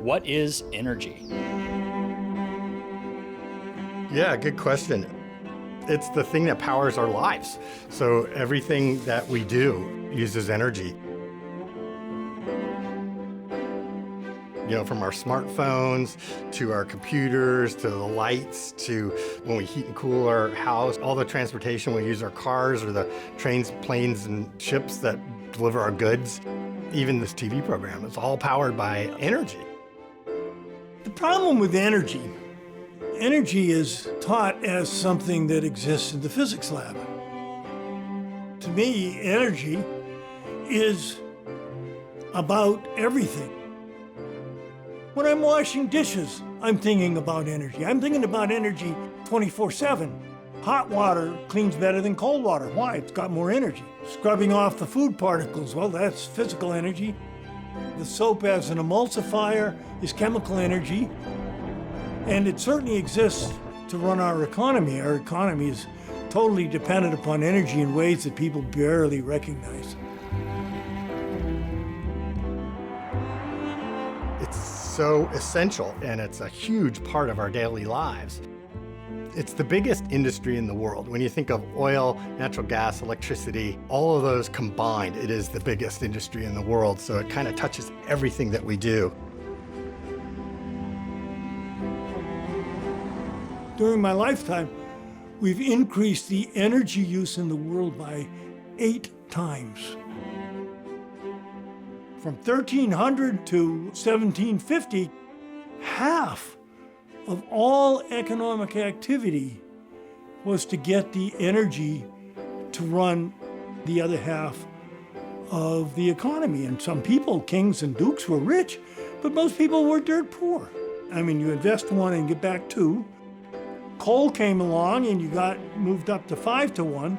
What is energy? Yeah, good question. It's the thing that powers our lives. So everything that we do uses energy. You know, from our smartphones to our computers to the lights to when we heat and cool our house, all the transportation, we use our cars or the trains, planes, and ships that deliver our goods. Even this TV program, it's all powered by energy. The problem with energy is taught as something that exists in the physics lab. To me, energy is about everything. When I'm washing dishes, I'm thinking about energy. I'm thinking about energy 24/7. Hot water cleans better than cold water. Why? It's got more energy. Scrubbing off the food particles, well, that's physical energy. The soap as an emulsifier is chemical energy. And it certainly exists to run our economy. Our economy is totally dependent upon energy in ways that people barely recognize. It's so essential, and it's a huge part of our daily lives. It's the biggest industry in the world. When you think of oil, natural gas, electricity, all of those combined, it is the biggest industry in the world, so it kind of touches everything that we do. During my lifetime, we've increased the energy use in the world by 8 times. From 1300 to 1750, half of all economic activity was to get the energy to run the other half of the economy. And some people, kings and dukes, were rich, but most people were dirt poor. I mean, you invest 1 and get back 2. Coal came along and you got moved up to 5 to 1,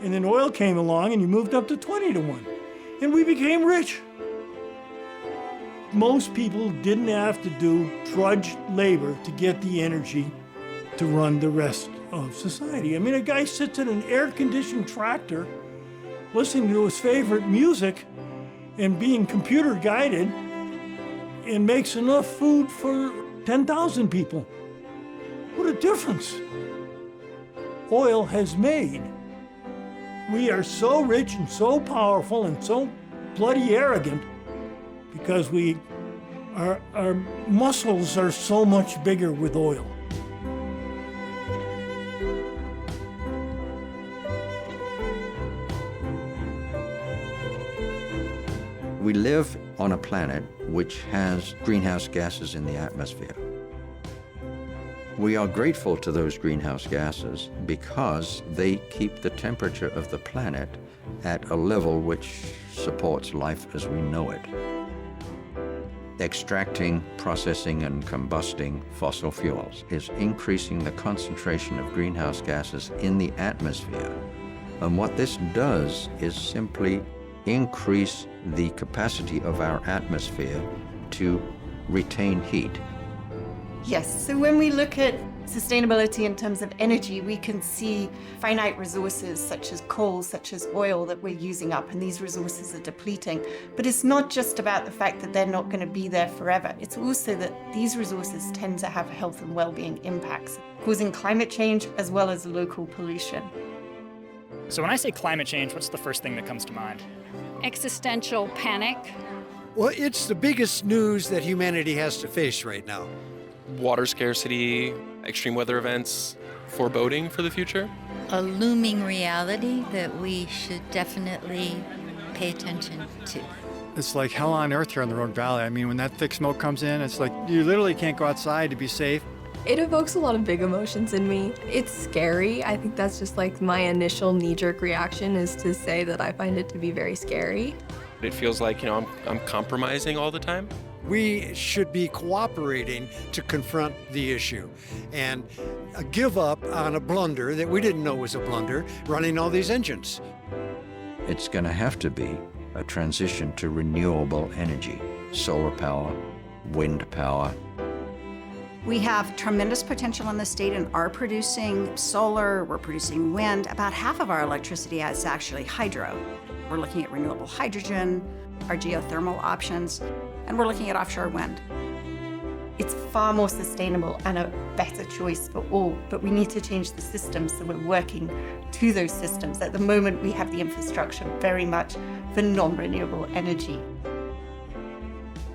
and then oil came along and you moved up to 20 to 1. And we became rich. Most people didn't have to do drudge labor to get the energy to run the rest of society. I mean, a guy sits in an air-conditioned tractor listening to his favorite music and being computer guided and makes enough food for 10,000 people. What a difference oil has made. We are so rich and so powerful and so bloody arrogant because our muscles are so much bigger with oil. We live on a planet which has greenhouse gases in the atmosphere. We are grateful to those greenhouse gases because they keep the temperature of the planet at a level which supports life as we know it. Extracting, processing, and combusting fossil fuels is increasing the concentration of greenhouse gases in the atmosphere. And what this does is simply increase the capacity of our atmosphere to retain heat. Yes, so when we look at sustainability in terms of energy, we can see finite resources such as coal, such as oil that we're using up, and these resources are depleting. But it's not just about the fact that they're not going to be there forever. It's also that these resources tend to have health and well-being impacts, causing climate change as well as local pollution. So when I say climate change, what's the first thing that comes to mind? Existential panic. Well, it's the biggest news that humanity has to face right now. Water scarcity, extreme weather events, foreboding for the future. A looming reality that we should definitely pay attention to. It's like hell on earth here in the Rogue Valley. I mean, when that thick smoke comes in, it's like you literally can't go outside to be safe. It evokes a lot of big emotions in me. It's scary. I think that's just like my initial knee-jerk reaction is to say that I find it to be very scary. It feels like, I'm compromising all the time. We should be cooperating to confront the issue and give up on a blunder that we didn't know was a blunder, running all these engines. It's going to have to be a transition to renewable energy, solar power, wind power. We have tremendous potential in the state and are producing solar, we're producing wind. About half of our electricity is actually hydro. We're looking at renewable hydrogen, our geothermal options, and we're looking at offshore wind. It's far more sustainable and a better choice for all, but we need to change the systems, so we're working to those systems. At the moment, we have the infrastructure very much for non-renewable energy.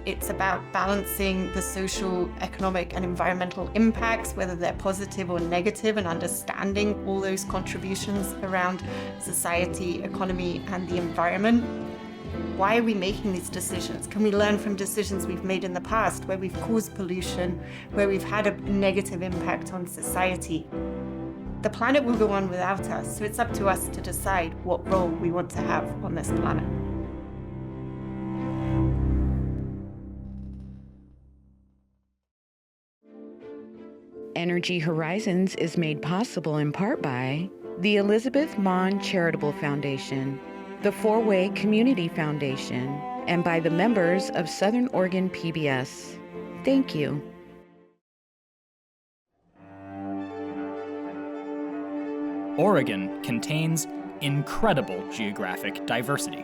It's about balancing the social, economic, and environmental impacts, whether they're positive or negative, and understanding all those contributions around society, economy, and the environment. Why are we making these decisions? Can we learn from decisions we've made in the past where we've caused pollution, where we've had a negative impact on society? The planet will go on without us, so it's up to us to decide what role we want to have on this planet. Energy Horizons is made possible in part by the Elizabeth Mon Charitable Foundation, the Four-Way Community Foundation, and by the members of Southern Oregon PBS. Thank you. Oregon contains incredible geographic diversity.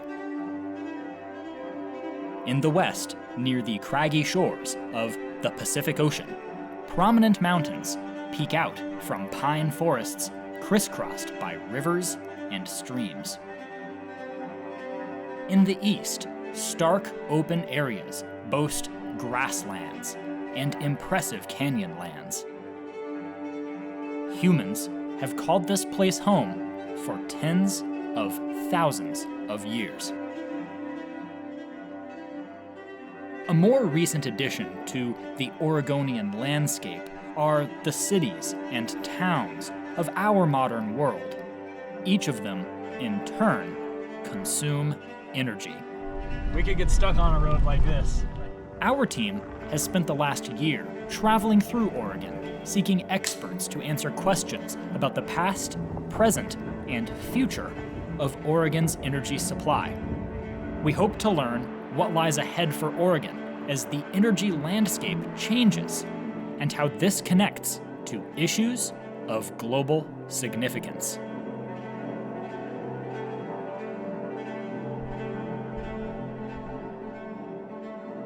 In the west, near the craggy shores of the Pacific Ocean, prominent mountains peek out from pine forests crisscrossed by rivers and streams. In the east, stark open areas boast grasslands and impressive canyonlands. Humans have called this place home for tens of thousands of years. A more recent addition to the Oregonian landscape are the cities and towns of our modern world. Each of them, in turn, consume energy. We could get stuck on a road like this. Our team has spent the last year traveling through Oregon, seeking experts to answer questions about the past, present, and future of Oregon's energy supply. We hope to learn what lies ahead for Oregon as the energy landscape changes, and how this connects to issues of global significance.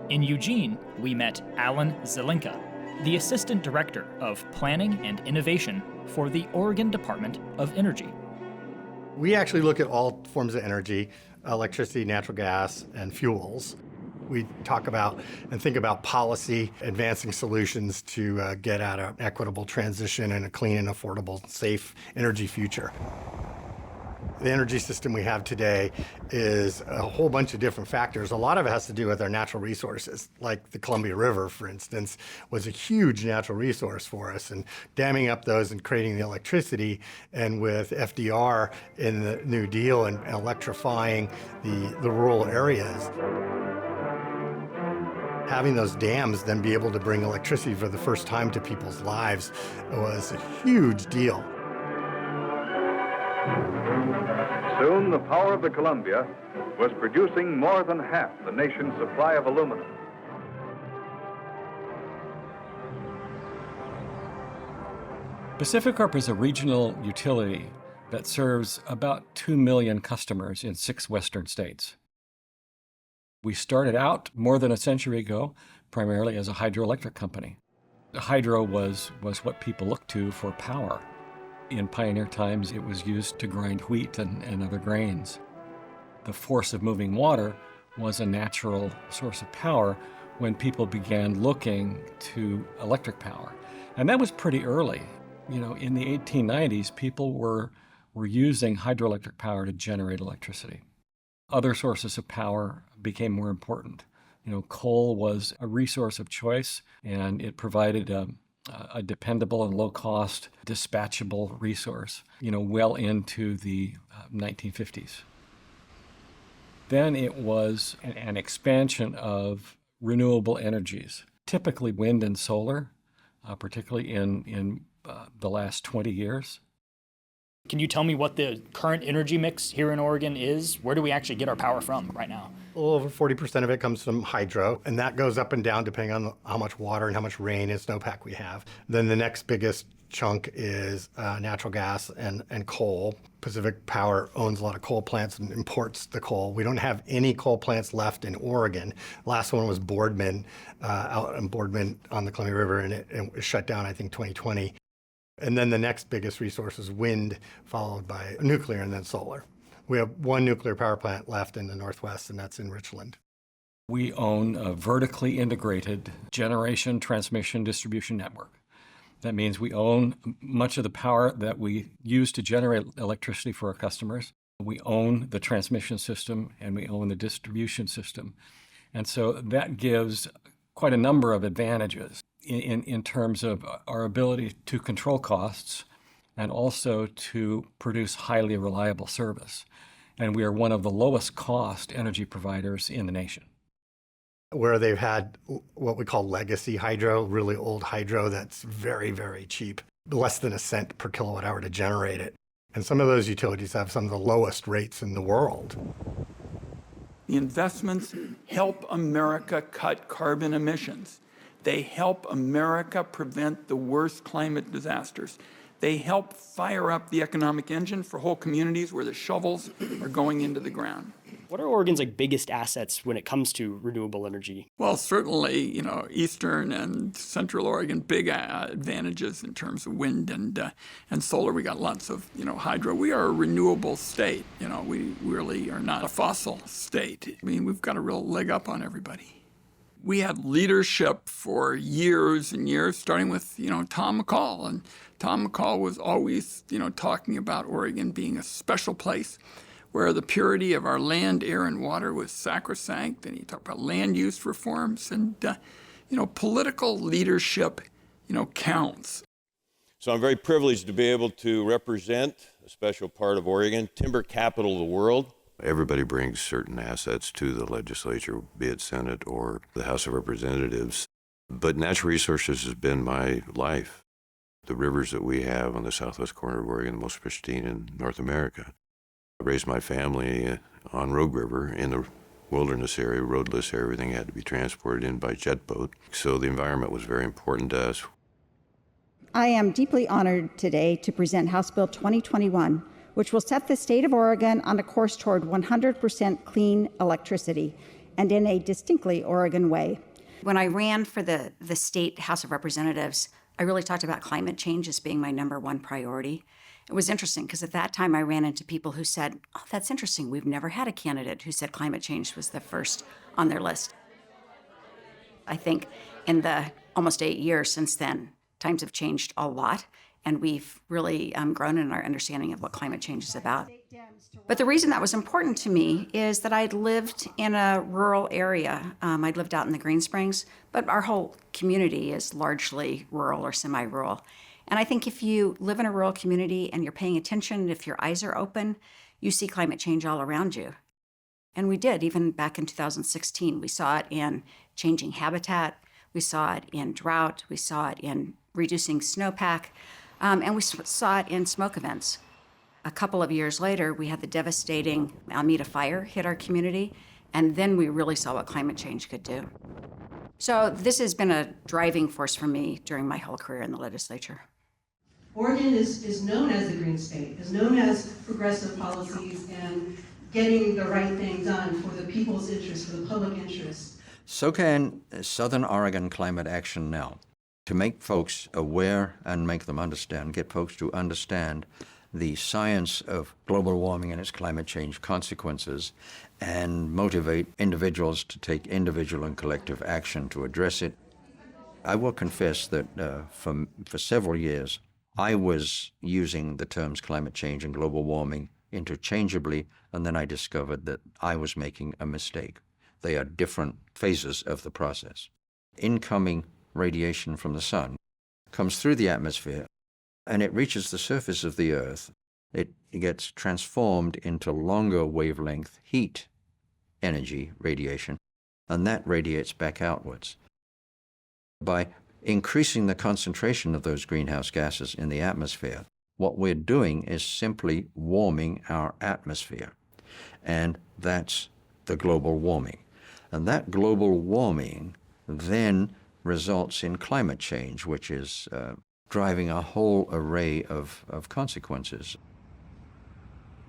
In Eugene, we met Alan Zelinka, the Assistant Director of Planning and Innovation for the Oregon Department of Energy. We actually look at all forms of energy, electricity, natural gas, and fuels. We talk about and think about policy, advancing solutions to get at an equitable transition and a clean and affordable, safe energy future. The energy system we have today is a whole bunch of different factors. A lot of it has to do with our natural resources, like the Columbia River, for instance, was a huge natural resource for us, and damming up those and creating the electricity, and with FDR in the New Deal and electrifying the rural areas. Having those dams then be able to bring electricity for the first time to people's lives was a huge deal. Soon, the power of the Columbia was producing more than half the nation's supply of aluminum. PacifiCorp is a regional utility that serves about 2 million customers in 6 western states. We started out more than a century ago primarily as a hydroelectric company. Hydro was what people looked to for power. In pioneer times, it was used to grind wheat and other grains. The force of moving water was a natural source of power when people began looking to electric power. And that was pretty early. You know, in the 1890s, people were using hydroelectric power to generate electricity. Other sources of power became more important. You know, coal was a resource of choice, and it provided a dependable and low-cost, dispatchable resource, you know, well into the 1950s. Then it was an expansion of renewable energies, typically wind and solar, particularly in the last 20 years. Can you tell me what the current energy mix here in Oregon is? Where do we actually get our power from right now? A little over 40% of it comes from hydro, and that goes up and down depending on how much water and how much rain and snowpack we have. Then the next biggest chunk is natural gas and coal. Pacific Power owns a lot of coal plants and imports the coal. We don't have any coal plants left in Oregon. Last one was Boardman, out in Boardman on the Columbia River, and it was shut down, I think, 2020. And then the next biggest resource is wind, followed by nuclear and then solar. We have one nuclear power plant left in the Northwest, and that's in Richland. We own a vertically integrated generation, transmission, distribution network. That means we own much of the power that we use to generate electricity for our customers. We own the transmission system and we own the distribution system. And so that gives quite a number of advantages in terms of our ability to control costs and also to produce highly reliable service. And we are one of the lowest cost energy providers in the nation. Where they've had what we call legacy hydro, really old hydro that's very, very cheap, less than a cent per kilowatt hour to generate it. And some of those utilities have some of the lowest rates in the world. The investments help America cut carbon emissions. They help America prevent the worst climate disasters. They help fire up the economic engine for whole communities where the shovels are going into the ground. What are Oregon's biggest assets when it comes to renewable energy? Well, certainly, Eastern and Central Oregon, big advantages in terms of wind and solar. We got lots of, hydro. We are a renewable state. We really are not a fossil state. I mean, we've got a real leg up on everybody. We had leadership for years and years, starting with, Tom McCall. And Tom McCall was always, talking about Oregon being a special place where the purity of our land, air, and water was sacrosanct. And he talked about land use reforms and, political leadership, counts. So I'm very privileged to be able to represent a special part of Oregon, timber capital of the world. Everybody brings certain assets to the legislature, be it Senate or the House of Representatives. But natural resources has been my life. The rivers that we have on the southwest corner of Oregon, the most pristine in North America. I raised my family on Rogue River in the wilderness area, roadless area. Everything had to be transported in by jet boat. So the environment was very important to us. I am deeply honored today to present House Bill 2021, which will set the state of Oregon on a course toward 100% clean electricity, and in a distinctly Oregon way. When I ran for the state House of Representatives, I really talked about climate change as being my #1 priority. It was interesting because at that time I ran into people who said, "Oh, that's interesting. We've never had a candidate who said climate change was the first on their list." I think in the almost 8 years since then, times have changed a lot, and we've really grown in our understanding of what climate change is about. But the reason that was important to me is that I'd lived in a rural area. I'd lived out in the Green Springs, but our whole community is largely rural or semi-rural. And I think if you live in a rural community and you're paying attention, if your eyes are open, you see climate change all around you. And we did, even back in 2016. We saw it in changing habitat, we saw it in drought, we saw it in reducing snowpack, and we saw it in smoke events. A couple of years later, we had the devastating Alameda fire hit our community, and then we really saw what climate change could do. So this has been a driving force for me during my whole career in the legislature. Oregon is known as the green state, is known as progressive policies and getting the right thing done for the people's interest, for the public interest. So can Southern Oregon Climate Action Now. To make folks aware and make them understand, get folks to understand the science of global warming and its climate change consequences, and motivate individuals to take individual and collective action to address it. I will confess that for several years, I was using the terms climate change and global warming interchangeably, and then I discovered that I was making a mistake. They are different phases of the process. Incoming radiation from the sun comes through the atmosphere, and it reaches the surface of the Earth. It gets transformed into longer wavelength heat energy radiation, and that radiates back outwards. By increasing the concentration of those greenhouse gases in the atmosphere, what we're doing is simply warming our atmosphere, and that's the global warming. And that global warming then results in climate change, which is driving a whole array of consequences.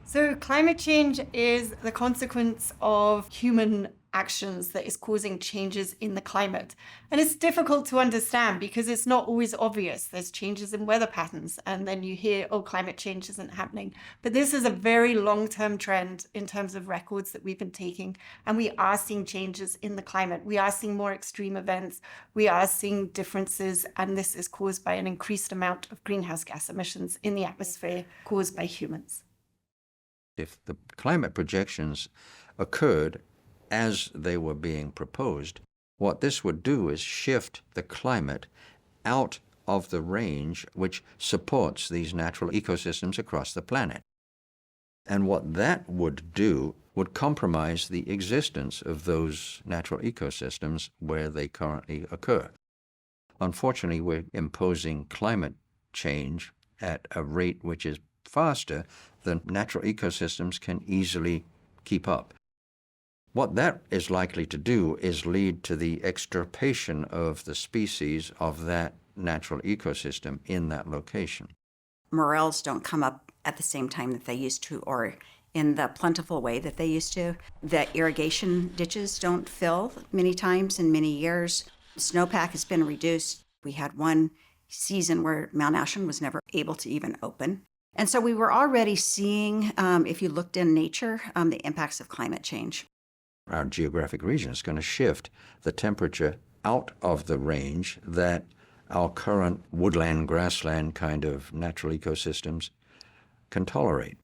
So climate change is the consequence of human actions that is causing changes in the climate. And it's difficult to understand because it's not always obvious. There's changes in weather patterns, and then you hear, oh, climate change isn't happening. But this is a very long-term trend in terms of records that we've been taking. And we are seeing changes in the climate. We are seeing more extreme events. We are seeing differences. And this is caused by an increased amount of greenhouse gas emissions in the atmosphere caused by humans. If the climate projections occurred as they were being proposed, what this would do is shift the climate out of the range which supports these natural ecosystems across the planet. And what that would do would compromise the existence of those natural ecosystems where they currently occur. Unfortunately, we're imposing climate change at a rate which is faster than natural ecosystems can easily keep up. What that is likely to do is lead to the extirpation of the species of that natural ecosystem in that location. Morels don't come up at the same time that they used to, or in the plentiful way that they used to. The irrigation ditches don't fill many times in many years. Snowpack has been reduced. We had one season where Mount Ashland was never able to even open. And so we were already seeing, if you looked in nature, the impacts of climate change. Our geographic region is going to shift the temperature out of the range that our current woodland, grassland kind of natural ecosystems can tolerate.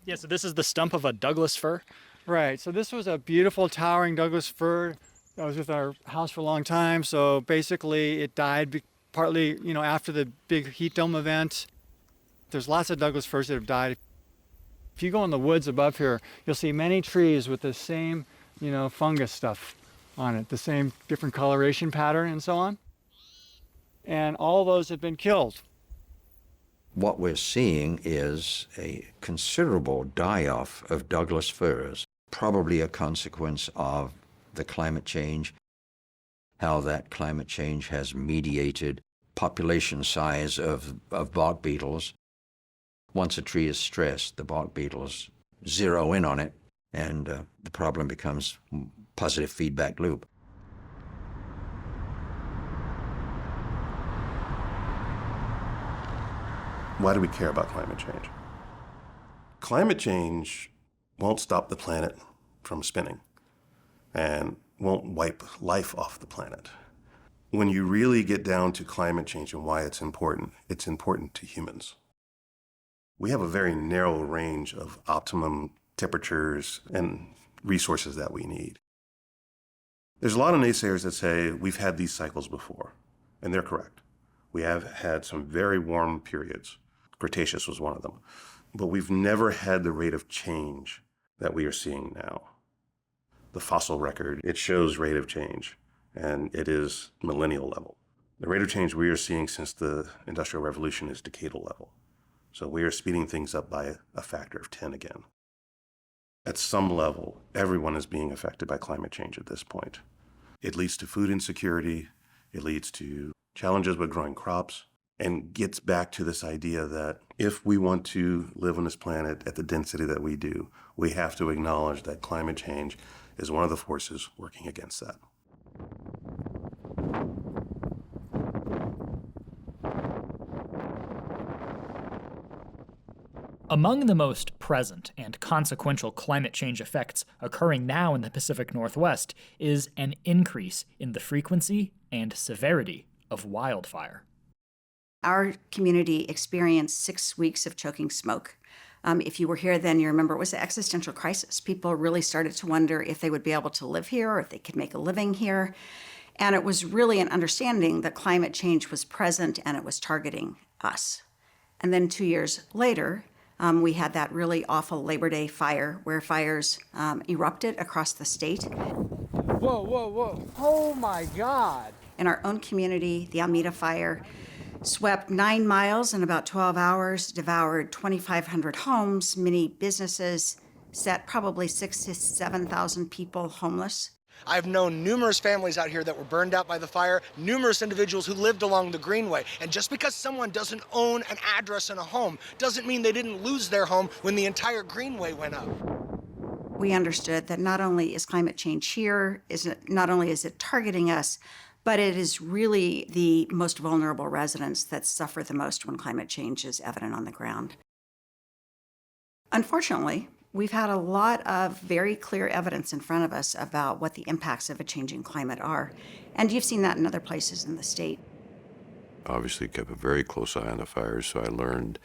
Yeah, so this is the stump of a Douglas fir? Right, so this was a beautiful towering Douglas fir that was with our house for a long time. So basically it died partly, after the big heat dome event. There's lots of Douglas firs that have died. If you go in the woods above here, you'll see many trees with the same, fungus stuff on it, the same different coloration pattern and so on. And all those have been killed. What we're seeing is a considerable die-off of Douglas firs, probably a consequence of the climate change, how that climate change has mediated population size of bark beetles. Once a tree is stressed, the bark beetles zero in on it, and the problem becomes positive feedback loop. Why do we care about climate change? Climate change won't stop the planet from spinning and won't wipe life off the planet. When you really get down to climate change and why it's important to humans. We have a very narrow range of optimum temperatures and resources that we need. There's a lot of naysayers that say we've had these cycles before, and they're correct. We have had some very warm periods. Cretaceous was one of them. But we've never had the rate of change that we are seeing now. The fossil record, it shows rate of change, and it is millennial level. The rate of change we are seeing since the Industrial Revolution is decadal level. So we are speeding things up by a factor of 10 again. At some level, everyone is being affected by climate change at this point. It leads to food insecurity, it leads to challenges with growing crops, and gets back to this idea that if we want to live on this planet at the density that we do, we have to acknowledge that climate change is one of the forces working against that. Among the most present and consequential climate change effects occurring now in the Pacific Northwest is an increase in the frequency and severity of wildfire. Our community experienced 6 weeks of choking smoke. If you were here then, you remember it was an existential crisis. People really started to wonder if they would be able to live here or if they could make a living here. And it was really an understanding that climate change was present and it was targeting us. And then 2 years later, we had that really awful Labor Day fire where fires erupted across the state. Whoa, whoa, whoa. Oh my God. In our own community, the Alameda Fire swept 9 miles in about 12 hours, devoured 2,500 homes, many businesses, set probably 6,000 to 7,000 people homeless. I've known numerous families out here that were burned out by the fire, numerous individuals who lived along the Greenway. And just because someone doesn't own an address and a home doesn't mean they didn't lose their home when the entire Greenway went up. We understood that not only is climate change here, not only is it targeting us, but it is really the most vulnerable residents that suffer the most when climate change is evident on the ground. Unfortunately, we've had a lot of very clear evidence in front of us about what the impacts of a changing climate are. And you've seen that in other places in the state. Obviously kept a very close eye on the fires, so I learned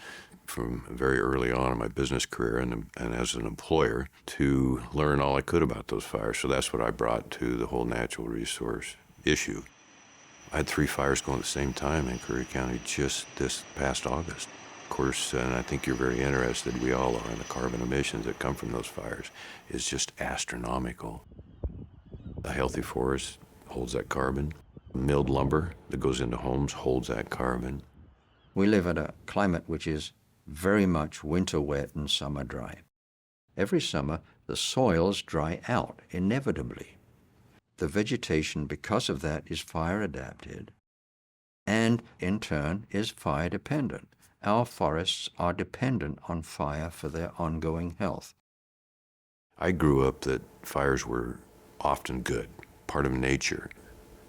from very early on in my business career and as an employer to learn all I could about those fires. So that's what I brought to the whole natural resource issue. I had 3 fires going at the same time in Curry County just this past August. Of course, and I think you're very interested, we all are, in the carbon emissions that come from those fires is just astronomical. A healthy forest holds that carbon. Milled lumber that goes into homes holds that carbon. We live in a climate which is very much winter wet and summer dry. Every summer, the soils dry out inevitably. The vegetation, because of that, is fire adapted and, in turn, is fire dependent. Our forests are dependent on fire for their ongoing health. I grew up that fires were often good, part of nature.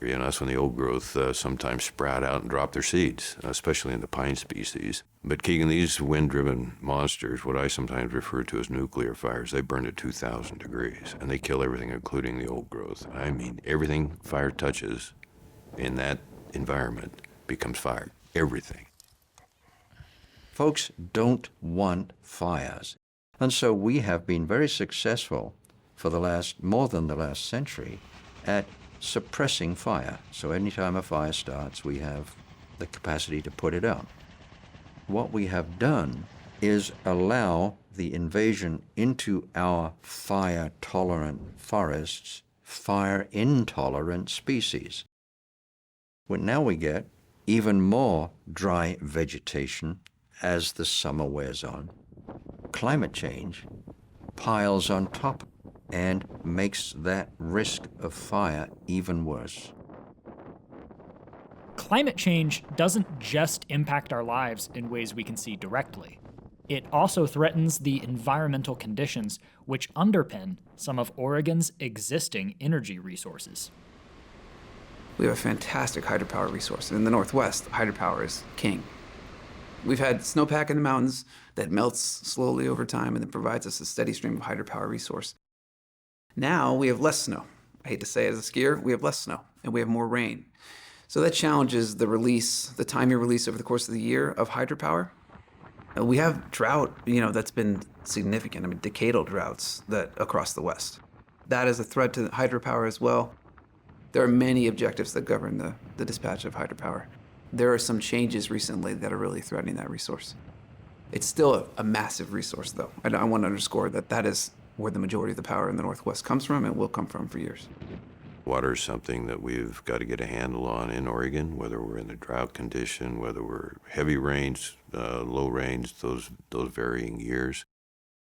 You know, that's when the old growth sometimes sprout out and drop their seeds, especially in the pine species. But Keegan, these wind-driven monsters, what I sometimes refer to as nuclear fires, they burn to 2,000 degrees, and they kill everything, including the old growth. I mean, everything fire touches in that environment becomes fire. Everything. Folks don't want fires. And so we have been very successful for more than the last century at suppressing fire. So anytime a fire starts, we have the capacity to put it out. What we have done is allow the invasion into our fire-tolerant forests, fire-intolerant species. Well, now we get even more dry vegetation as the summer wears on. Climate change piles on top and makes that risk of fire even worse. Climate change doesn't just impact our lives in ways we can see directly. It also threatens the environmental conditions which underpin some of Oregon's existing energy resources. We have a fantastic hydropower resource. In the Northwest, hydropower is king. We've had snowpack in the mountains that melts slowly over time and then provides us a steady stream of hydropower resource. Now we have less snow. I hate to say it as a skier, we have less snow and we have more rain. So that challenges the release, the time you release over the course of the year of hydropower. We have drought, that's been significant. I mean, decadal droughts across the West. That is a threat to hydropower as well. There are many objectives that govern the dispatch of hydropower. There are some changes recently that are really threatening that resource. It's still a massive resource, though. I want to underscore that is where the majority of the power in the Northwest comes from and will come from for years. Water is something that we've got to get a handle on in Oregon, whether we're in a drought condition, whether we're heavy rains, low rains, those varying years.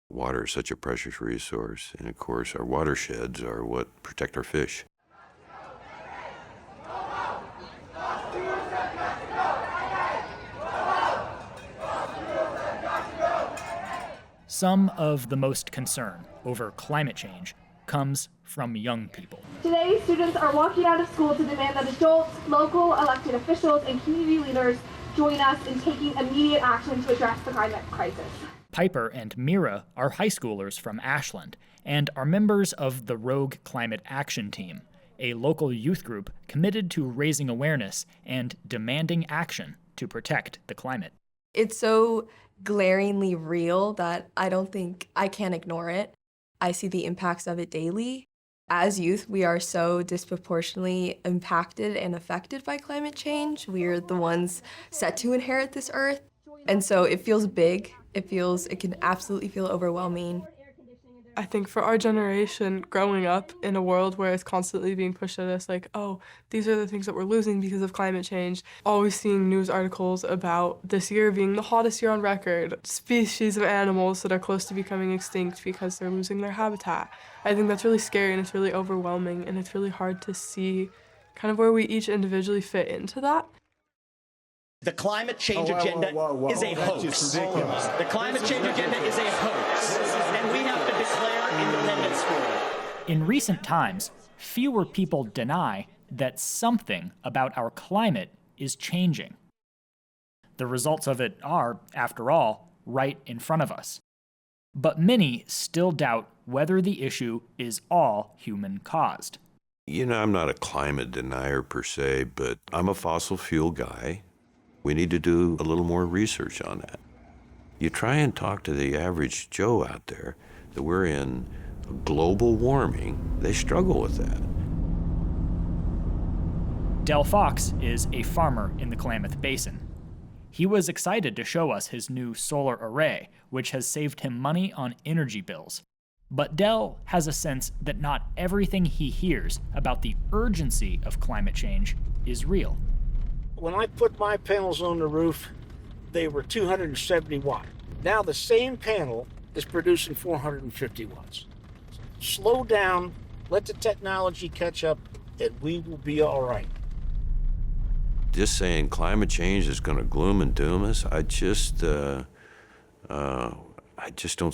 Water is such a precious resource, and of course our watersheds are what protect our fish. Some of the most concern over climate change comes from young people. Today, students are walking out of school to demand that adults, local elected officials, and community leaders join us in taking immediate action to address the climate crisis. Piper and Mira are high schoolers from Ashland and are members of the Rogue Climate Action Team, a local youth group committed to raising awareness and demanding action to protect the climate. It's so glaringly real that I don't think I can ignore it. I see the impacts of it daily. As youth, we are so disproportionately impacted and affected by climate change. We're the ones set to inherit this earth. And so it feels big. It can absolutely feel overwhelming. I think for our generation, growing up in a world where it's constantly being pushed at us like, oh, these are the things that we're losing because of climate change, always seeing news articles about this year being the hottest year on record, species of animals that are close to becoming extinct because they're losing their habitat. I think that's really scary and it's really overwhelming, and it's really hard to see kind of where we each individually fit into that. The climate change agenda is a hoax. The climate change agenda is a hoax, and we have to declare independence for it. In recent times, fewer people deny that something about our climate is changing. The results of it are, after all, right in front of us. But many still doubt whether the issue is all human-caused. You know, I'm not a climate denier per se, but I'm a fossil fuel guy. We need to do a little more research on that. You try and talk to the average Joe out there that we're in global warming, they struggle with that. Del Fox is a farmer in the Klamath Basin. He was excited to show us his new solar array, which has saved him money on energy bills. But Del has a sense that not everything he hears about the urgency of climate change is real. When I put my panels on the roof, they were 270 watt. Now the same panel is producing 450 watts. Slow down, let the technology catch up, and we will be all right. Just saying climate change is going to gloom and doom us, I just don't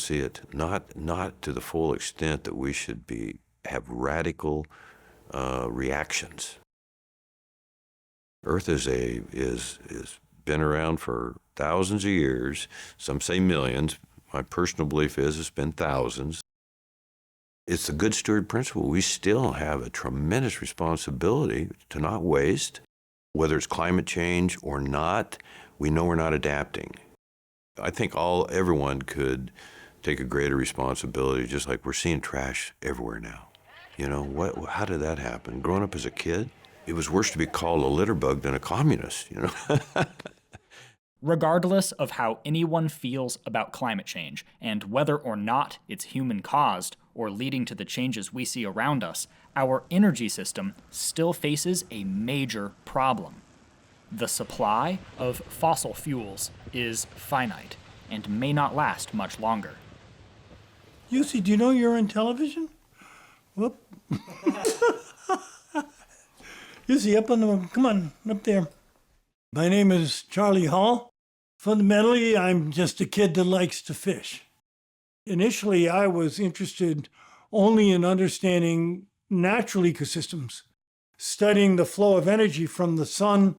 see it. Not to the full extent that we should have radical reactions. Earth is been around for thousands of years. Some say millions. My personal belief is it's been thousands. It's the good steward principle. We still have a tremendous responsibility to not waste. Whether it's climate change or not, we know we're not adapting. I think everyone could take a greater responsibility, just like we're seeing trash everywhere now. You know, how did that happen? Growing up as a kid, it was worse to be called a litter bug than a communist, you know? Regardless of how anyone feels about climate change, and whether or not it's human-caused or leading to the changes we see around us, our energy system still faces a major problem. The supply of fossil fuels is finite and may not last much longer. Yussi, do you know you're on television? Whoop. Yussi, come on, up there. My name is Charlie Hall. Fundamentally, I'm just a kid that likes to fish. Initially, I was interested only in understanding natural ecosystems, studying the flow of energy from the sun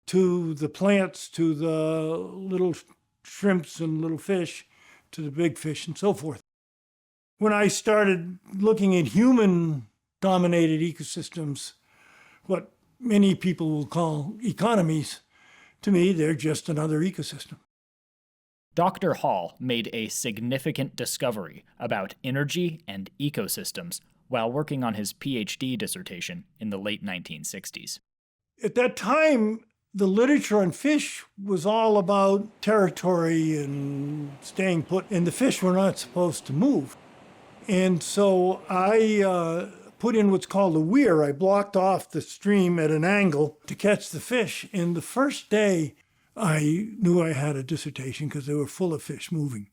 to the plants, to the little shrimps and little fish, to the big fish and so forth. When I started looking at human-dominated ecosystems, what many people will call economies, to me, they're just another ecosystem. Dr. Hall made a significant discovery about energy and ecosystems while working on his PhD dissertation in the late 1960s. At that time, the literature on fish was all about territory and staying put, and the fish were not supposed to move. And so I put in what's called a weir. I blocked off the stream at an angle to catch the fish. And the first day, I knew I had a dissertation because they were full of fish moving.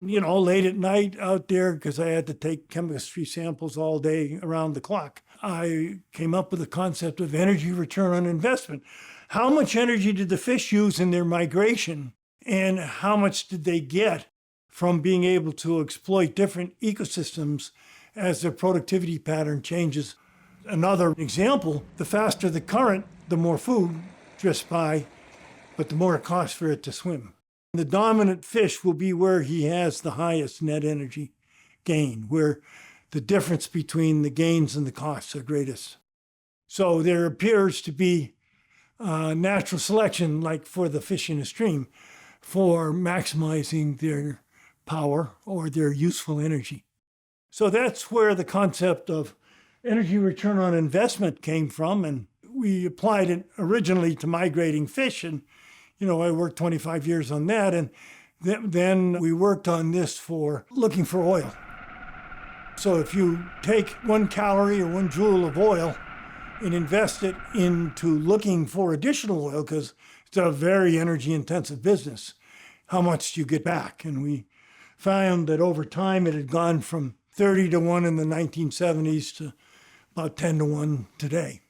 You know, late at night out there, because I had to take chemistry samples all day around the clock, I came up with the concept of energy return on investment. How much energy did the fish use in their migration, and how much did they get from being able to exploit different ecosystems as their productivity pattern changes? Another example, the faster the current, the more food drifts by, but the more it costs for it to swim. The dominant fish will be where he has the highest net energy gain, where the difference between the gains and the costs are greatest. So there appears to be natural selection, like for the fish in a stream, for maximizing their power or their useful energy. So that's where the concept of energy return on investment came from, and we applied it originally to migrating fish, and I worked 25 years on that, and then we worked on this for looking for oil. So if you take 1 calorie or 1 joule of oil and invest it into looking for additional oil, because it's a very energy intensive business, how much do you get back? And we found that over time it had gone from 30 to 1 in the 1970s to about 10 to 1 today.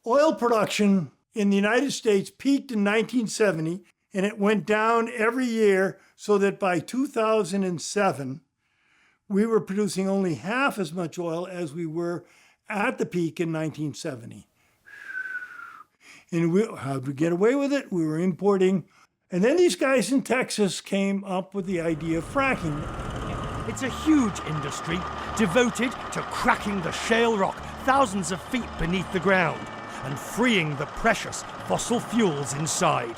Oil production in the United States peaked in 1970, and it went down every year so that by 2007, we were producing only half as much oil as we were at the peak in 1970. And how'd we get away with it? We were importing. And then these guys in Texas came up with the idea of fracking. It's a huge industry devoted to cracking the shale rock thousands of feet beneath the ground and freeing the precious fossil fuels inside.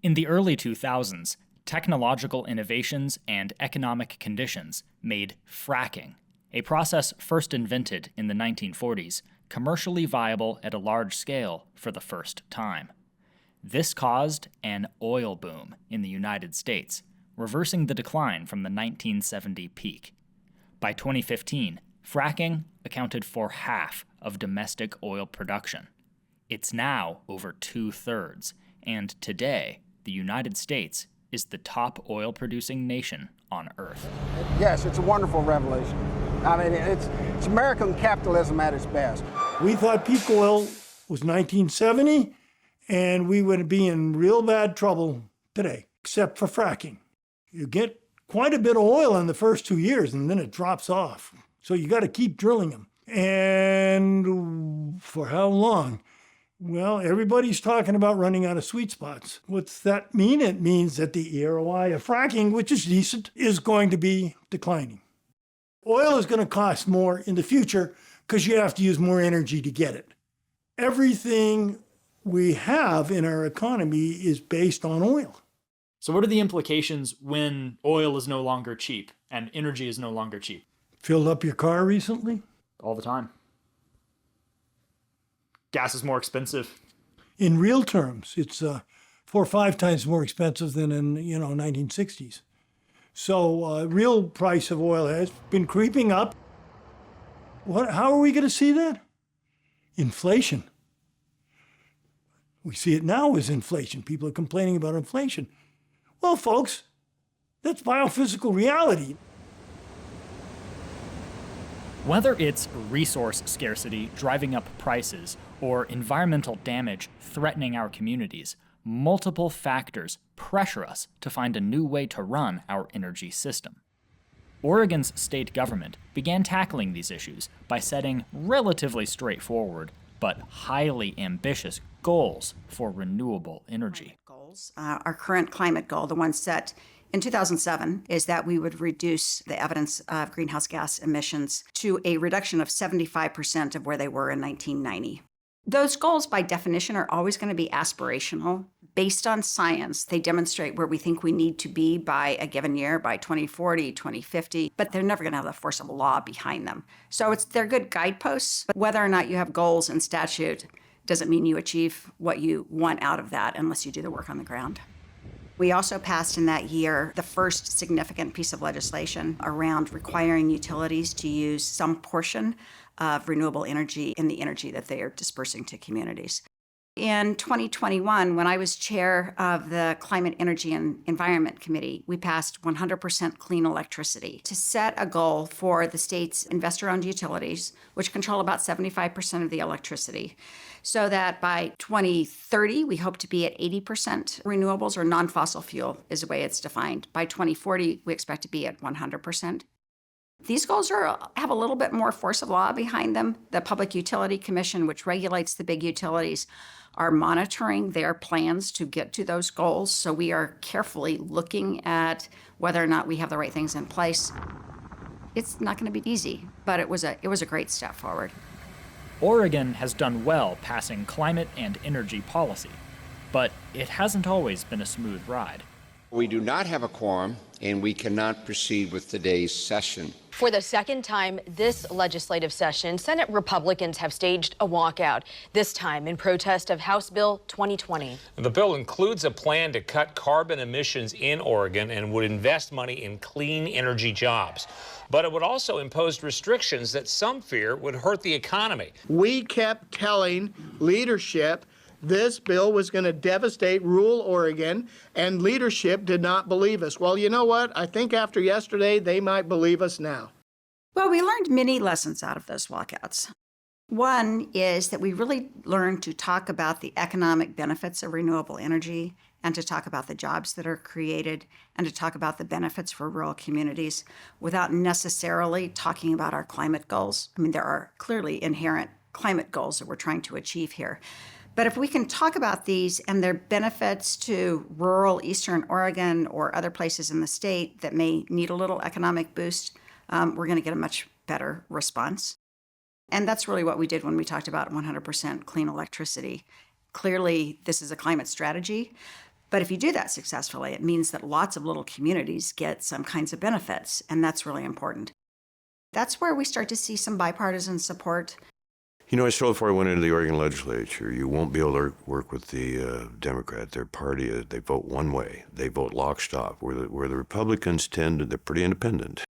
In the early 2000s, technological innovations and economic conditions made fracking, a process first invented in the 1940s, commercially viable at a large scale for the first time. This caused an oil boom in the United States, reversing the decline from the 1970 peak. By 2015, fracking accounted for half of domestic oil production. It's now over 2/3, and today, the United States is the top oil-producing nation on Earth. Yes, it's a wonderful revelation. I mean, it's American capitalism at its best. We thought peak oil was 1970, and we would be in real bad trouble today, except for fracking. You get quite a bit of oil in the first 2 years, and then it drops off. So you got to keep drilling them. And for how long? Well, everybody's talking about running out of sweet spots. What's that mean? It means that the ROI of fracking, which is decent, is going to be declining. Oil is going to cost more in the future because you have to use more energy to get it. Everything we have in our economy is based on oil. So what are the implications when oil is no longer cheap and energy is no longer cheap? Filled up your car recently? All the time. Gas is more expensive. In real terms, it's 4 or 5 times more expensive than in 1960s. So real price of oil has been creeping up. How are we going to see that? Inflation. We see it now as inflation. People are complaining about inflation. Well, folks, that's biophysical reality. Whether it's resource scarcity driving up prices or environmental damage threatening our communities, multiple factors pressure us to find a new way to run our energy system. Oregon's state government began tackling these issues by setting relatively straightforward but highly ambitious goals for renewable energy. Our current climate goal, the one set in 2007, is that we would reduce the evidence of greenhouse gas emissions to a reduction of 75% of where they were in 1990. Those goals, by definition, are always going to be aspirational. Based on science, they demonstrate where we think we need to be by a given year, by 2040, 2050, but they're never going to have the force of law behind them. So they're good guideposts, but whether or not you have goals in statute doesn't mean you achieve what you want out of that unless you do the work on the ground. We also passed in that year the first significant piece of legislation around requiring utilities to use some portion of renewable energy in the energy that they are dispersing to communities. In 2021, when I was chair of the Climate, Energy, and Environment Committee, we passed 100% clean electricity to set a goal for the state's investor-owned utilities, which control about 75% of the electricity, so that by 2030, we hope to be at 80% renewables or non-fossil fuel is the way it's defined. By 2040, we expect to be at 100%. These goals have a little bit more force of law behind them. The Public Utility Commission, which regulates the big utilities, are monitoring their plans to get to those goals. So we are carefully looking at whether or not we have the right things in place. It's not going to be easy, but it was a great step forward. Oregon has done well passing climate and energy policy, but it hasn't always been a smooth ride. We do not have a quorum, and we cannot proceed with today's session. For the second time this legislative session, Senate Republicans have staged a walkout, this time in protest of House Bill 2020. The bill includes a plan to cut carbon emissions in Oregon and would invest money in clean energy jobs. But it would also impose restrictions that some fear would hurt the economy. We kept telling leadership this bill was going to devastate rural Oregon, and leadership did not believe us. Well, you know what? I think after yesterday, they might believe us now. Well, we learned many lessons out of those walkouts. One is that we really learned to talk about the economic benefits of renewable energy and to talk about the jobs that are created and to talk about the benefits for rural communities without necessarily talking about our climate goals. I mean, there are clearly inherent climate goals that we're trying to achieve here. But if we can talk about these and their benefits to rural Eastern Oregon or other places in the state that may need a little economic boost, we're going to get a much better response. And that's really what we did when we talked about 100% clean electricity. Clearly, this is a climate strategy. But if you do that successfully, it means that lots of little communities get some kinds of benefits, and that's really important. That's where we start to see some bipartisan support. You know, I struggled before I went into the Oregon legislature. You won't be able to work with the Democrat. Their party, they vote one way. They vote lock, stop. Where the Republicans they're pretty independent.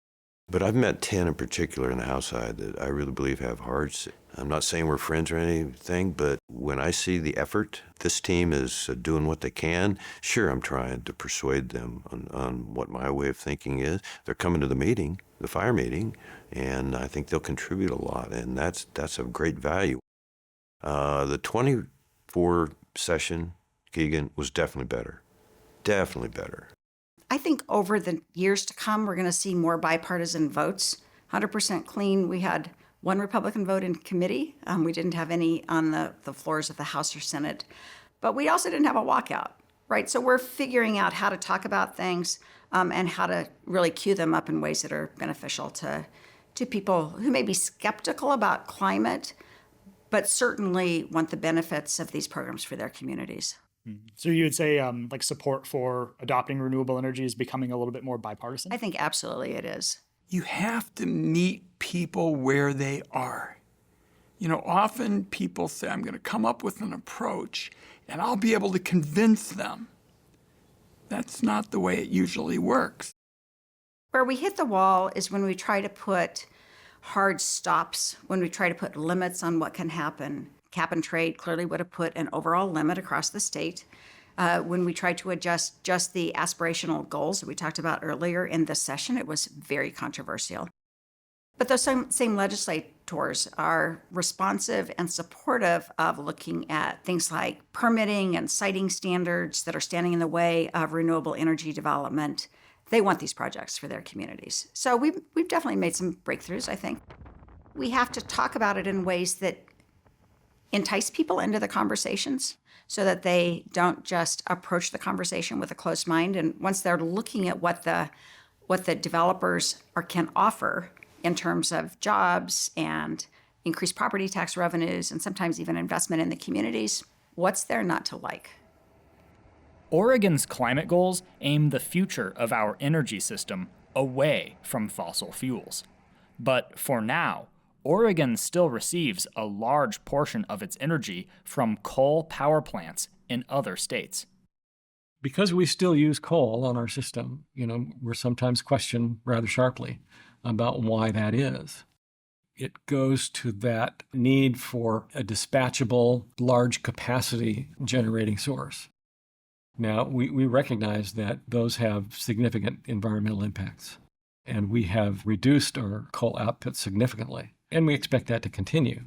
But I've met 10 in particular in the House side that I really believe have hearts. I'm not saying we're friends or anything, but when I see the effort, this team is doing what they can. Sure, I'm trying to persuade them on what my way of thinking is. They're coming to the meeting, the fire meeting, and I think they'll contribute a lot, and that's of great value. The 24 session, Keegan, was definitely better. Definitely better. I think over the years to come, we're going to see more bipartisan votes. 100% clean, we had one Republican vote in committee. We didn't have any on the floors of the House or Senate. But we also didn't have a walkout, right? So we're figuring out how to talk about things and how to really cue them up in ways that are beneficial to people who may be skeptical about climate, but certainly want the benefits of these programs for their communities. So you would say like support for adopting renewable energy is becoming a little bit more bipartisan? I think absolutely it is. You have to meet people where they are. You know, often people say, I'm going to come up with an approach and I'll be able to convince them. That's not the way it usually works. Where we hit the wall is when we try to put hard stops, when we try to put limits on what can happen. Cap and trade clearly would have put an overall limit across the state. When we tried to adjust just the aspirational goals that we talked about earlier in this session, it was very controversial. But those same legislators are responsive and supportive of looking at things like permitting and siting standards that are standing in the way of renewable energy development. They want these projects for their communities. So we've definitely made some breakthroughs, I think. We have to talk about it in ways that entice people into the conversations so that they don't just approach the conversation with a closed mind. And once they're looking at what the developers can offer in terms of jobs and increased property tax revenues and sometimes even investment in the communities, what's there not to like? Oregon's climate goals aim the future of our energy system away from fossil fuels. But for now, Oregon still receives a large portion of its energy from coal power plants in other states. Because we still use coal on our system, we're sometimes questioned rather sharply about why that is. It goes to that need for a dispatchable, large capacity generating source. Now, we recognize that those have significant environmental impacts, and we have reduced our coal output significantly. And we expect that to continue.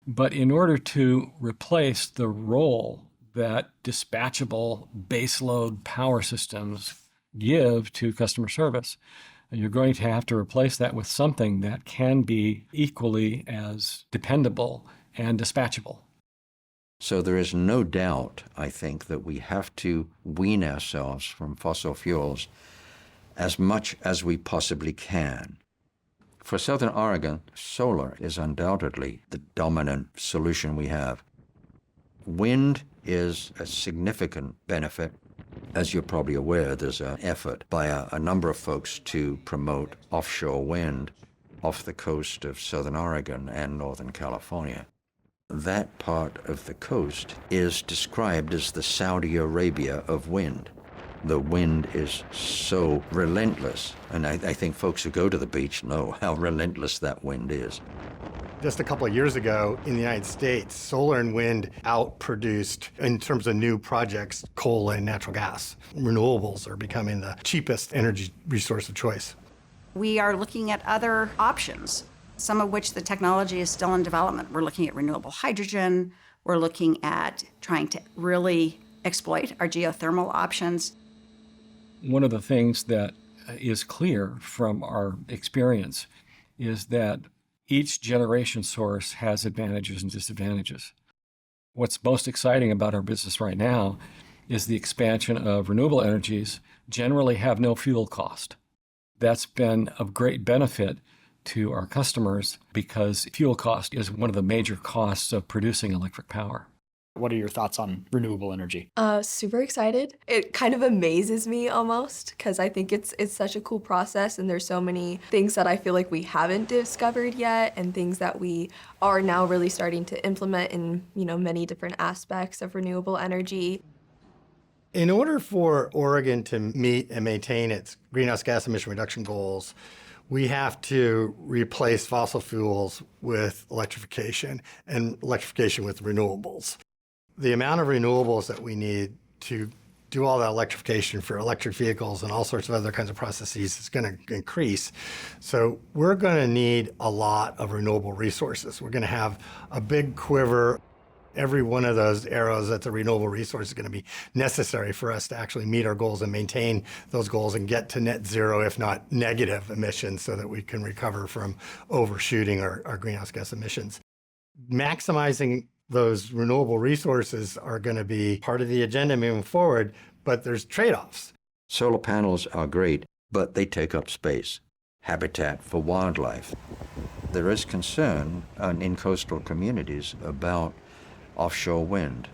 But in order to replace the role that dispatchable baseload power systems give to customer service, you're going to have to replace that with something that can be equally as dependable and dispatchable. So there is no doubt, I think, that we have to wean ourselves from fossil fuels as much as we possibly can. For Southern Oregon, solar is undoubtedly the dominant solution we have. Wind is a significant benefit. As you're probably aware, there's an effort by a number of folks to promote offshore wind off the coast of southern Oregon and northern California. That part of the coast is described as the Saudi Arabia of wind. The wind is so relentless, and I think folks who go to the beach know how relentless that wind is. Just a couple of years ago in the United States, solar and wind outproduced, in terms of new projects, coal and natural gas. Renewables are becoming the cheapest energy resource of choice. We are looking at other options, some of which the technology is still in development. We're looking at renewable hydrogen. We're looking at trying to really exploit our geothermal options. One of the things that is clear from our experience is that each generation source has advantages and disadvantages. What's most exciting about our business right now is the expansion of renewable energies generally have no fuel cost. That's been of great benefit to our customers because fuel cost is one of the major costs of producing electric power. What are your thoughts on renewable energy? Super excited. It kind of amazes me almost because I think it's such a cool process and there's so many things that I feel like we haven't discovered yet and things that we are now really starting to implement in, many different aspects of renewable energy. In order for Oregon to meet and maintain its greenhouse gas emission reduction goals, we have to replace fossil fuels with electrification and electrification with renewables. The amount of renewables that we need to do all that electrification for electric vehicles and all sorts of other kinds of processes is going to increase. So we're going to need a lot of renewable resources. We're going to have a big quiver. Every one of those arrows that's a renewable resource is going to be necessary for us to actually meet our goals and maintain those goals and get to net zero, if not negative emissions, so that we can recover from overshooting our greenhouse gas emissions. Maximizing those renewable resources are going to be part of the agenda moving forward, but there's trade-offs. Solar panels are great, but they take up space, habitat for wildlife. There is concern in coastal communities about offshore wind.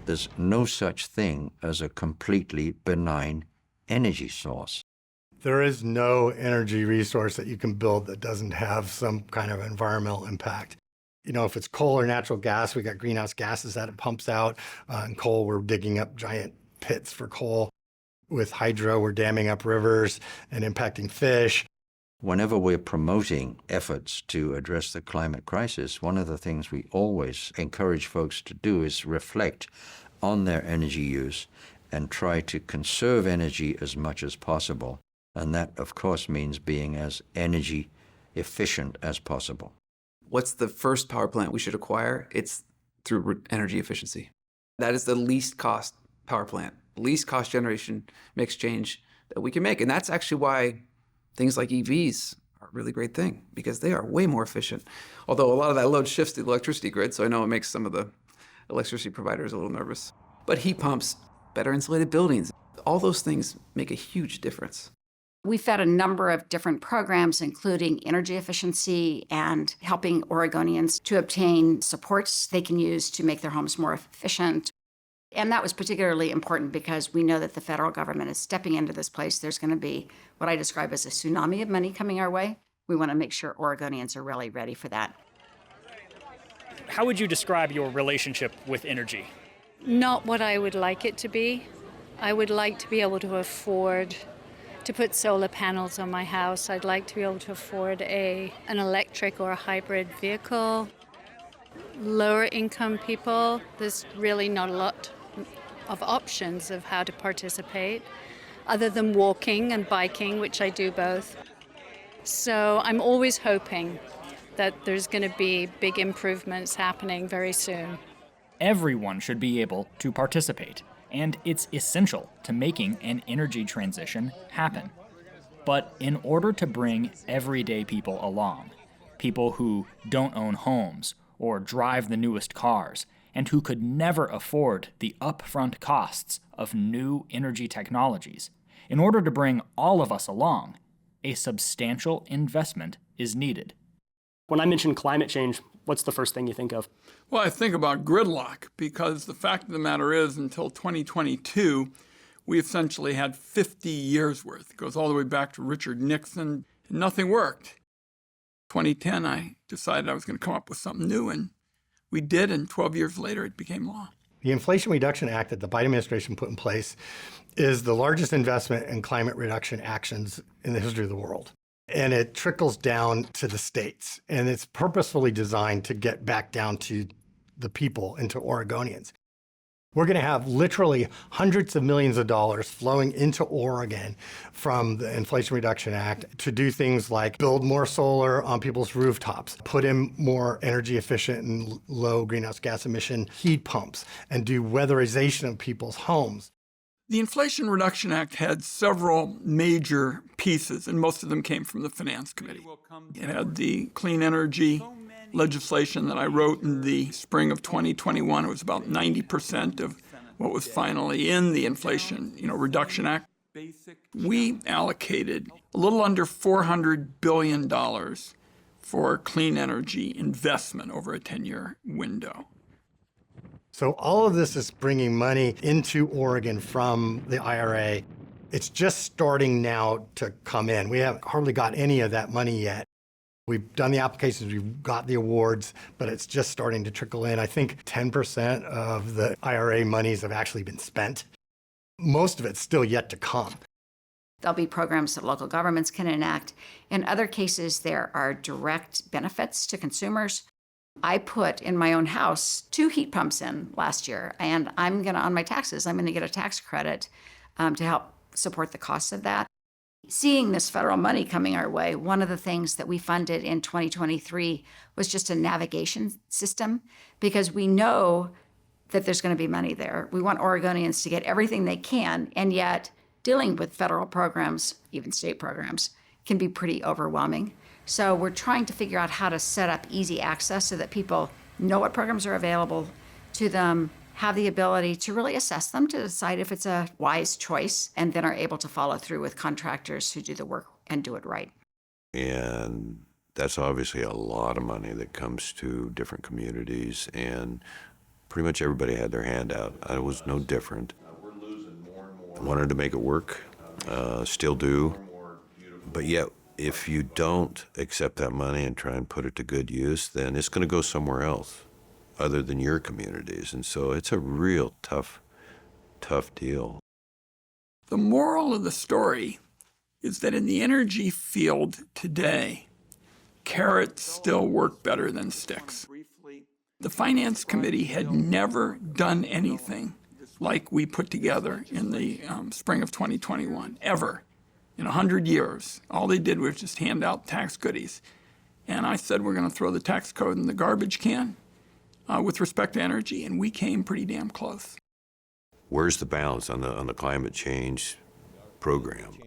There's no such thing as a completely benign energy source. There is no energy resource that you can build that doesn't have some kind of environmental impact. If it's coal or natural gas, we got greenhouse gases that it pumps out. In coal, we're digging up giant pits for coal. With hydro, we're damming up rivers and impacting fish. Whenever we're promoting efforts to address the climate crisis, one of the things we always encourage folks to do is reflect on their energy use and try to conserve energy as much as possible. And that, of course, means being as energy efficient as possible. What's the first power plant we should acquire? It's through energy efficiency. That is the least cost power plant, least cost generation mix change that we can make. And that's actually why things like EVs are a really great thing, because they are way more efficient. Although a lot of that load shifts to the electricity grid, so I know it makes some of the electricity providers a little nervous. But heat pumps, better insulated buildings, all those things make a huge difference. We've had a number of different programs, including energy efficiency and helping Oregonians to obtain supports they can use to make their homes more efficient. And that was particularly important because we know that the federal government is stepping into this place. There's going to be what I describe as a tsunami of money coming our way. We want to make sure Oregonians are really ready for that. How would you describe your relationship with energy? Not what I would like it to be. I would like to be able to afford to put solar panels on my house. I'd like to be able to afford an electric or a hybrid vehicle. Lower income people, there's really not a lot of options of how to participate other than walking and biking, which I do both. So I'm always hoping that there's going to be big improvements happening very soon. Everyone should be able to participate, and it's essential to making an energy transition happen. But in order to bring everyday people along, people who don't own homes or drive the newest cars, and who could never afford the upfront costs of new energy technologies, in order to bring all of us along, a substantial investment is needed. When I mention climate change, what's the first thing you think of? Well, I think about gridlock, because the fact of the matter is, until 2022, we essentially had 50 years worth. It goes all the way back to Richard Nixon, and nothing worked. 2010, I decided I was going to come up with something new, and we did, and 12 years later, it became law. The Inflation Reduction Act that the Biden administration put in place is the largest investment in climate reduction actions in the history of the world. And it trickles down to the states, and it's purposefully designed to get back down to the people and to Oregonians. We're going to have literally hundreds of millions of dollars flowing into Oregon from the Inflation Reduction Act to do things like build more solar on people's rooftops, put in more energy efficient and low greenhouse gas emission heat pumps, and do weatherization of people's homes. The Inflation Reduction Act had several major pieces, and most of them came from the Finance Committee. It had the clean energy legislation that I wrote in the spring of 2021. It was about 90% of what was finally in the Inflation Reduction Act. We allocated a little under $400 billion for clean energy investment over a 10-year window. So all of this is bringing money into Oregon from the IRA. It's just starting now to come in. We haven't hardly got any of that money yet. We've done the applications, we've got the awards, but it's just starting to trickle in. I think 10% of the IRA monies have actually been spent. Most of it's still yet to come. There'll be programs that local governments can enact. In other cases, there are direct benefits to consumers. I put in my own house 2 heat pumps in last year, and I'm going to, on my taxes, I'm going to get a tax credit to help support the cost of that. Seeing this federal money coming our way, one of the things that we funded in 2023 was just a navigation system, because we know that there's going to be money there. We want Oregonians to get everything they can, and yet dealing with federal programs, even state programs, can be pretty overwhelming. So we're trying to figure out how to set up easy access so that people know what programs are available to them, have the ability to really assess them to decide if it's a wise choice, and then are able to follow through with contractors who do the work and do it right. And that's obviously a lot of money that comes to different communities, and pretty much everybody had their hand out. I was no different. I wanted to make it work, still do, but yet if you don't accept that money and try and put it to good use, then it's going to go somewhere else other than your communities. And so it's a real tough deal. The moral of the story is that in the energy field today, carrots still work better than sticks. The Finance Committee had never done anything like we put together in the spring of 2021, ever. In 100 years, all they did was just hand out tax goodies. And I said, we're going to throw the tax code in the garbage can with respect to energy, and we came pretty damn close. Where's the balance on the climate change program?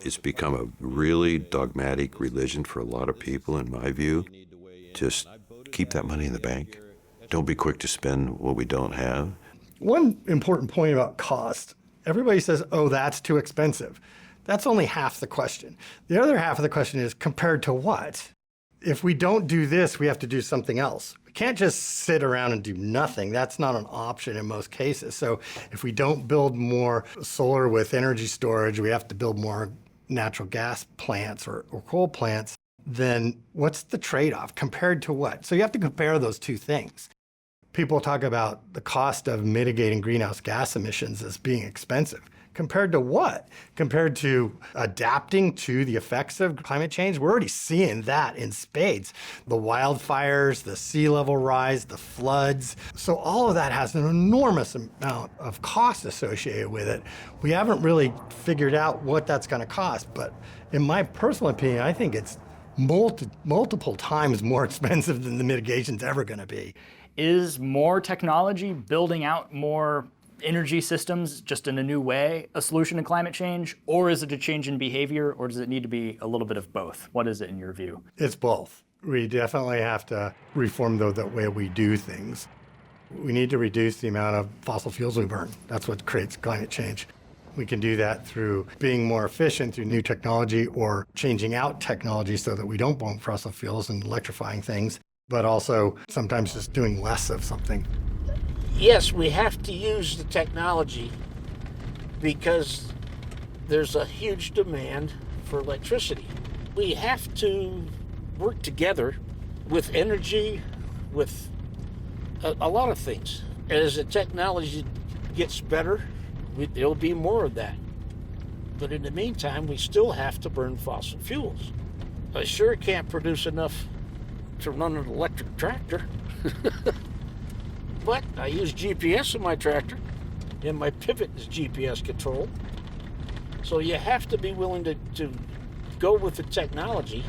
It's become a really dogmatic religion for a lot of people, in my view. Just keep that money in the bank. Don't be quick to spend what we don't have. One important point about cost, everybody says, oh, that's too expensive. That's only half the question. The other half of the question is, compared to what? If we don't do this, we have to do something else. We can't just sit around and do nothing. That's not an option in most cases. So if we don't build more solar with energy storage, we have to build more natural gas plants or coal plants, then what's the trade-off? Compared to what? So you have to compare those two things. People talk about the cost of mitigating greenhouse gas emissions as being expensive. Compared to what? Compared to adapting to the effects of climate change? We're already seeing that in spades. The wildfires, the sea level rise, the floods. So all of that has an enormous amount of cost associated with it. We haven't really figured out what that's going to cost, but in my personal opinion, I think it's multiple times more expensive than the mitigation's ever going to be. Is more technology, building out more energy systems just in a new way, a solution to climate change? Or is it a change in behavior, or does it need to be a little bit of both? What is it in your view? It's both. We definitely have to reform the way we do things. We need to reduce the amount of fossil fuels we burn. That's what creates climate change. We can do that through being more efficient through new technology or changing out technology so that we don't burn fossil fuels and electrifying things, but also sometimes just doing less of something. Yes, we have to use the technology because there's a huge demand for electricity. We have to work together with energy, with a lot of things. As the technology gets better, there'll be more of that. But in the meantime, we still have to burn fossil fuels. I sure can't produce enough to run an electric tractor. But I use GPS in my tractor, and my pivot is GPS controlled. So you have to be willing to go with the technology,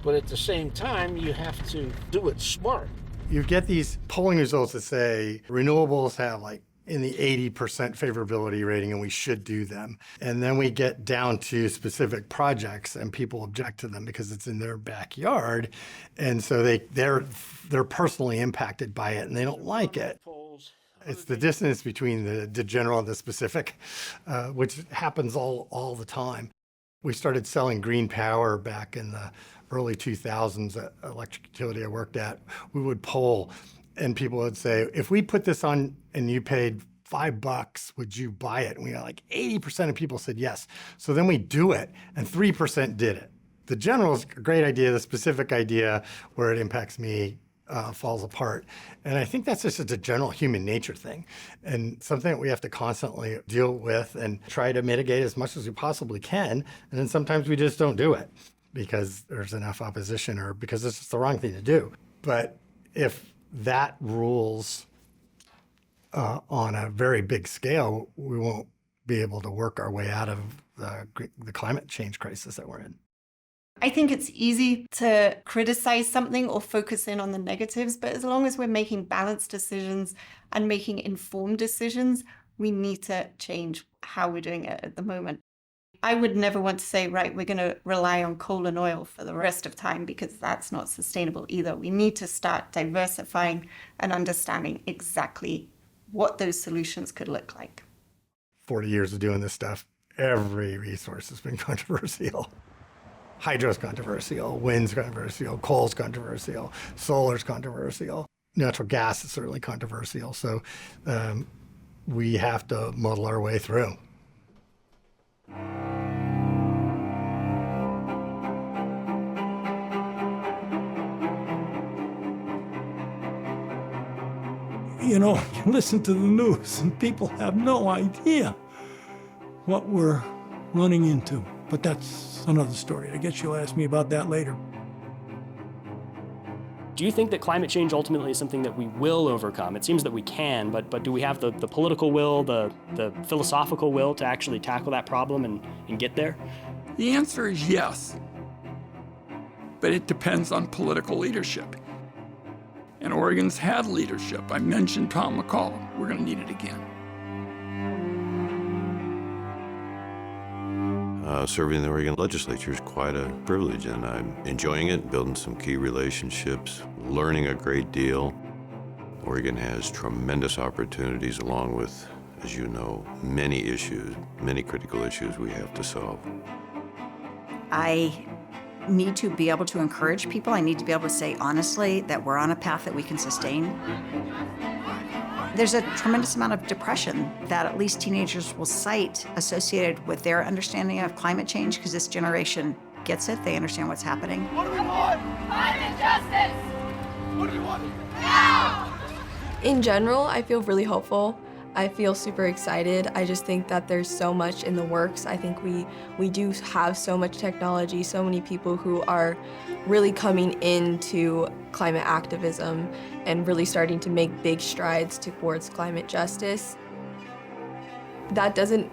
but at the same time, you have to do it smart. You get these polling results that say renewables have like in the 80% favorability rating and we should do them. And then we get down to specific projects and people object to them because it's in their backyard. And so they're personally impacted by it and they don't like it. It's the dissonance between the general and the specific, which happens all the time. We started selling green power back in the early 2000s at electric utility I worked at. We would poll and people would say, if we put this on and you paid $5, would you buy it? And we got like 80% of people said yes. So then we do it and 3% did it. The general is a great idea. The specific idea where it impacts me falls apart. And I think that's just a general human nature thing and something that we have to constantly deal with and try to mitigate as much as we possibly can. And then sometimes we just don't do it because there's enough opposition or because it's just the wrong thing to do. But if that rules on a very big scale, we won't be able to work our way out of the climate change crisis that we're in. I think it's easy to criticize something or focus in on the negatives, but as long as we're making balanced decisions and making informed decisions, we need to change how we're doing it at the moment. I would never want to say, right, we're going to rely on coal and oil for the rest of time because that's not sustainable either. We need to start diversifying and understanding exactly what those solutions could look like. 40 years of doing this stuff, every resource has been controversial. Hydro's controversial, wind's controversial, coal's controversial, solar's controversial. Natural gas is certainly controversial. So we have to muddle our way through. You know, you listen to the news and people have no idea what we're running into. But that's another story. I guess you'll ask me about that later. Do you think that climate change ultimately is something that we will overcome? It seems that we can, but do we have the political will, the philosophical will to actually tackle that problem and get there? The answer is yes, but it depends on political leadership. And Oregon's had leadership. I mentioned Tom McCollum. We're going to need it again. Serving the Oregon legislature is quite a privilege, and I'm enjoying it, building some key relationships, learning a great deal. Oregon has tremendous opportunities along with, as you know, many issues, many critical issues we have to solve. I need to be able to encourage people. I need to be able to say honestly that we're on a path that we can sustain. There's a tremendous amount of depression that at least teenagers will cite associated with their understanding of climate change because this generation gets it. They understand what's happening. What do we want? Climate justice! What do we want? Now! In general, I feel really hopeful. I feel super excited. I just think that there's so much in the works. I think we do have so much technology, so many people who are really coming into climate activism and really starting to make big strides towards climate justice. That doesn't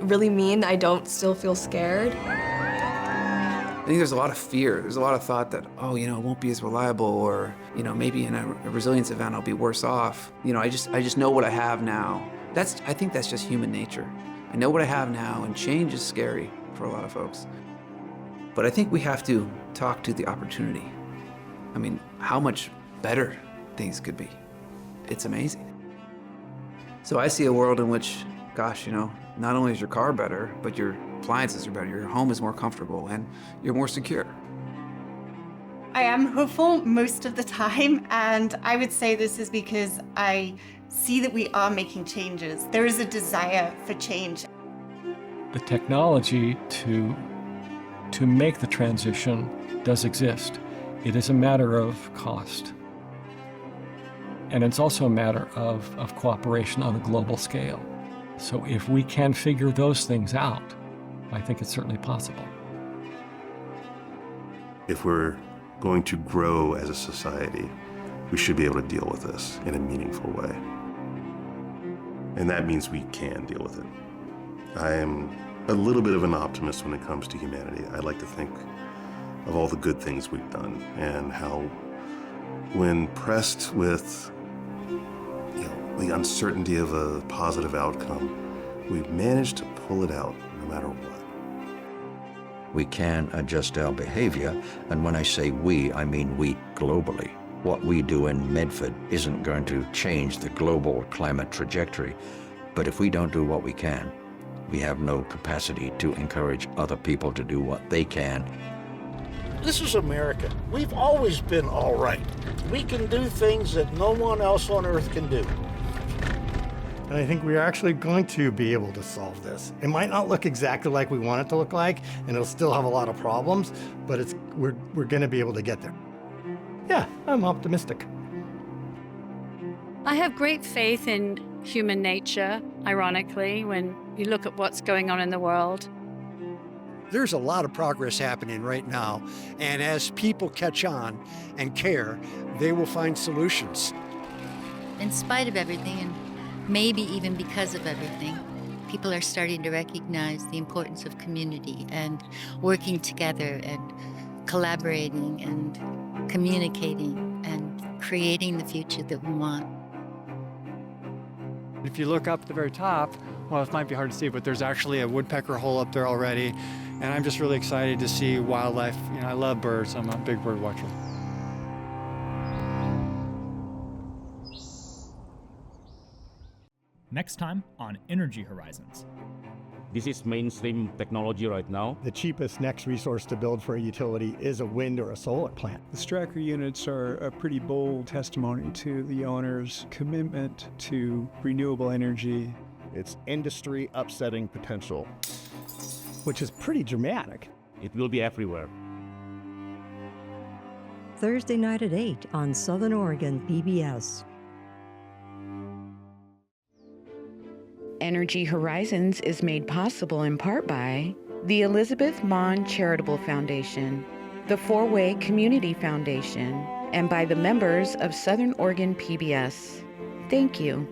really mean I don't still feel scared. I think there's a lot of fear. There's a lot of thought that, oh, it won't be as reliable, or, maybe in a resilience event I'll be worse off. I just know what I have now. I think that's just human nature. I know what I have now, and change is scary for a lot of folks. But I think we have to talk to the opportunity. I mean, how much better things could be. It's amazing. So I see a world in which, gosh, not only is your car better, but your appliances are better, your home is more comfortable, and you're more secure. I am hopeful most of the time, and I would say this is because I see that we are making changes. There is a desire for change. The technology to make the transition does exist. It is a matter of cost. And it's also a matter of cooperation on a global scale. So if we can figure those things out, I think it's certainly possible. If we're going to grow as a society, we should be able to deal with this in a meaningful way. And that means we can deal with it. I am a little bit of an optimist when it comes to humanity. I like to think of all the good things we've done and how, when pressed with the uncertainty of a positive outcome, we've managed to pull it out no matter what. We can adjust our behavior, and when I say we, I mean we globally. What we do in Medford isn't going to change the global climate trajectory, but if we don't do what we can, we have no capacity to encourage other people to do what they can. This is America. We've always been all right. We can do things that no one else on earth can do. And I think we're actually going to be able to solve this. It might not look exactly like we want it to look like, and it'll still have a lot of problems, but we're going to be able to get there. Yeah, I'm optimistic. I have great faith in human nature, ironically, when you look at what's going on in the world. There's a lot of progress happening right now, and as people catch on and care, they will find solutions. In spite of everything, and maybe even because of everything, people are starting to recognize the importance of community and working together and collaborating and communicating and creating the future that we want. If you look up at the very top, well, it might be hard to see, but there's actually a woodpecker hole up there already. And I'm just really excited to see wildlife. I love birds. I'm a big bird watcher. Next time on Energy Horizons. This is mainstream technology right now. The cheapest next resource to build for a utility is a wind or a solar plant. The Stracker units are a pretty bold testimony to the owner's commitment to renewable energy. It's industry upsetting potential, which is pretty dramatic. It will be everywhere. Thursday night at 8 on Southern Oregon PBS. Energy Horizons is made possible in part by the Elizabeth Mon Charitable Foundation, the Four-Way Community Foundation, and by the members of Southern Oregon PBS. Thank you.